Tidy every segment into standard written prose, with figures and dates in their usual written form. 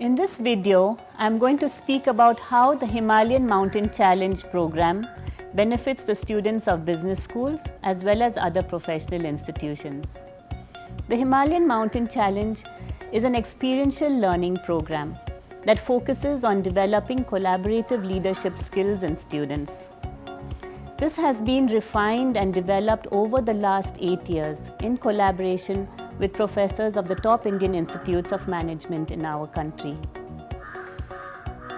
In this video, I am going to speak about how the Himalayan Mountain Challenge program benefits the students of business schools as well as other professional institutions. The Himalayan Mountain Challenge is an experiential learning program that focuses on developing collaborative leadership skills in students. This has been refined and developed over the last 8 years in collaboration with professors of the top Indian institutes of management in our country.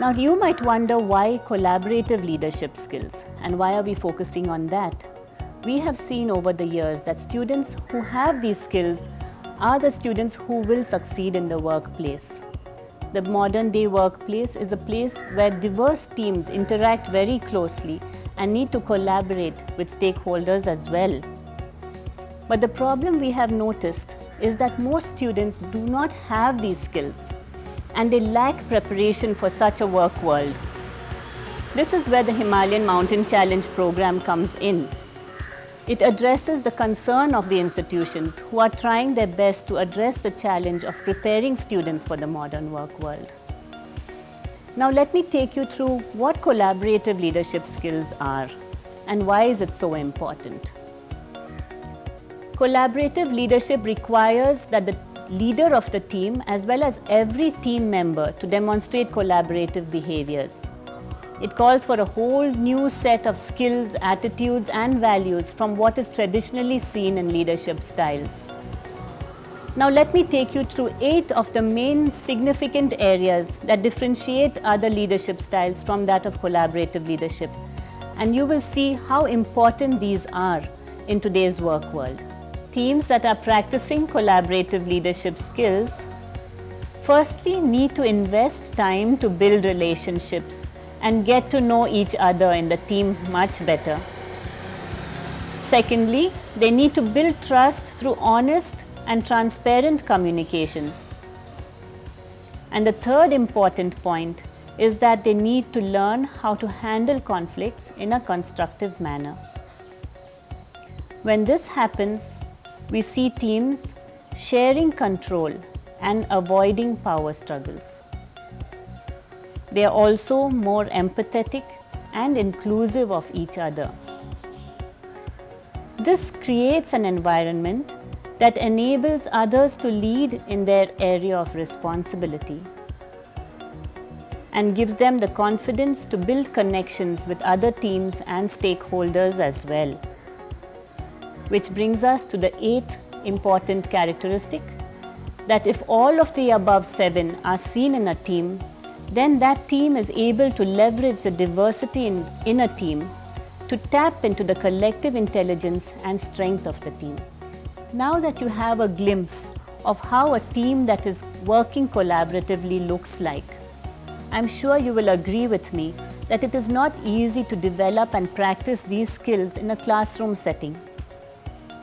Now you might wonder why collaborative leadership skills and why are we focusing on that? We have seen over the years that students who have these skills are the students who will succeed in the workplace. The modern day workplace is a place where diverse teams interact very closely and need to collaborate with stakeholders as well. But the problem we have noticed is that most students do not have these skills and they lack preparation for such a work world. This is where the Himalayan Mountain Challenge program comes in. It addresses the concern of the institutions who are trying their best to address the challenge of preparing students for the modern work world. Now let me take you through what collaborative leadership skills are and why is it so important. Collaborative leadership requires that the leader of the team as well as every team member to demonstrate collaborative behaviors. It calls for a whole new set of skills, attitudes and values from what is traditionally seen in leadership styles. Now let me take you through 8 of the main significant areas that differentiate other leadership styles from that of collaborative leadership, and you will see how important these are in today's work world. Teams that are practicing collaborative leadership skills firstly need to invest time to build relationships and get to know each other in the team much better. Secondly, they need to build trust through honest and transparent communications. And the third important point is that they need to learn how to handle conflicts in a constructive manner. When this happens, we see teams sharing control and avoiding power struggles. They are also more empathetic and inclusive of each other. This creates an environment that enables others to lead in their area of responsibility and gives them the confidence to build connections with other teams and stakeholders as well. Which brings us to the 8th important characteristic, that if all of the above 7 are seen in a team, then that team is able to leverage the diversity in a team to tap into the collective intelligence and strength of the team. Now that you have a glimpse of how a team that is working collaboratively looks like, I'm sure you will agree with me that it is not easy to develop and practice these skills in a classroom setting.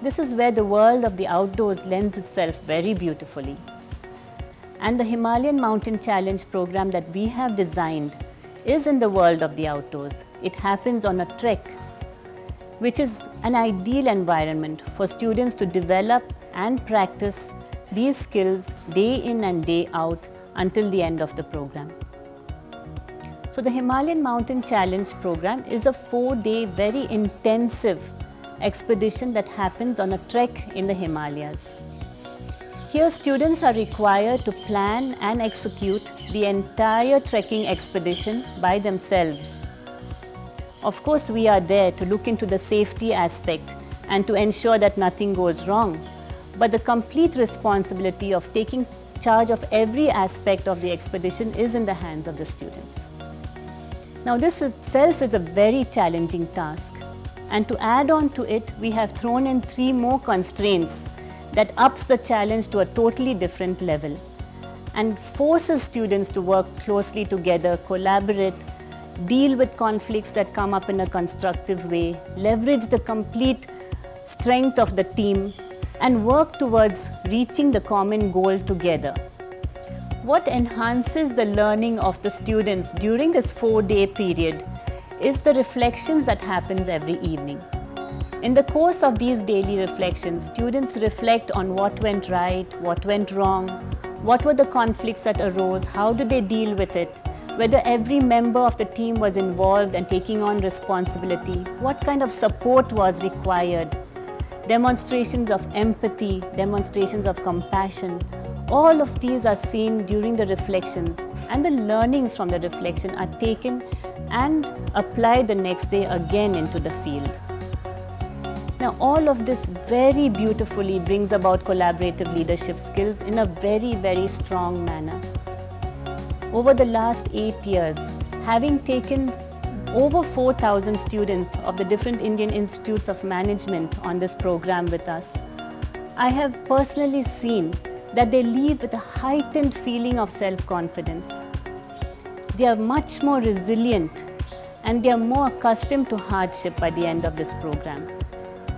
This is where the world of the outdoors lends itself very beautifully. And the Himalayan Mountain Challenge program that we have designed is in the world of the outdoors. It happens on a trek, which is an ideal environment for students to develop and practice these skills day in and day out until the end of the program. So the Himalayan Mountain Challenge program is a 4-day very intensive expedition that happens on a trek in the Himalayas. Here students are required to plan and execute the entire trekking expedition by themselves. Of course, we are there to look into the safety aspect and to ensure that nothing goes wrong, but the complete responsibility of taking charge of every aspect of the expedition is in the hands of the students. Now this itself is a very challenging task, and to add on to it, we have thrown in 3 more constraints that ups the challenge to a totally different level and forces students to work closely together, collaborate, deal with conflicts that come up in a constructive way, leverage the complete strength of the team, and work towards reaching the common goal together. What enhances the learning of the students during this 4-day period is the reflections that happens every evening. In the course of these daily reflections, students reflect on what went right, what went wrong, What were the conflicts that arose? How did they deal with it? Whether every member of the team was involved and taking on responsibility? What kind of support was required? Demonstrations of empathy, demonstrations of compassion. All of these are seen during the reflections, and the learnings from the reflection are taken and applied the next day again into the field. Now, all of this very beautifully brings about collaborative leadership skills in a very, very strong manner. Over the last 8 years, having taken over 4,000 students of the different Indian Institutes of Management on this program with us, I have personally seen that they leave with a heightened feeling of self-confidence. They are much more resilient and they are more accustomed to hardship by the end of this program.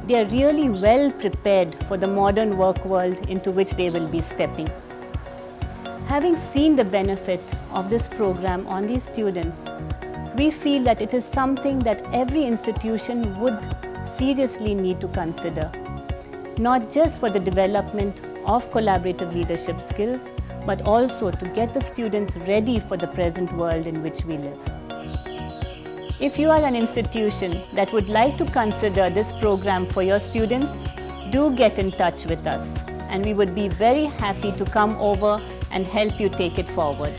They are really well prepared for the modern work world into which they will be stepping. Having seen the benefit of this program on these students, we feel that it is something that every institution would seriously need to consider, not just for the development of collaborative leadership skills, but also to get the students ready for the present world in which we live. If you are an institution that would like to consider this program for your students, do get in touch with us, and we would be very happy to come over and help you take it forward.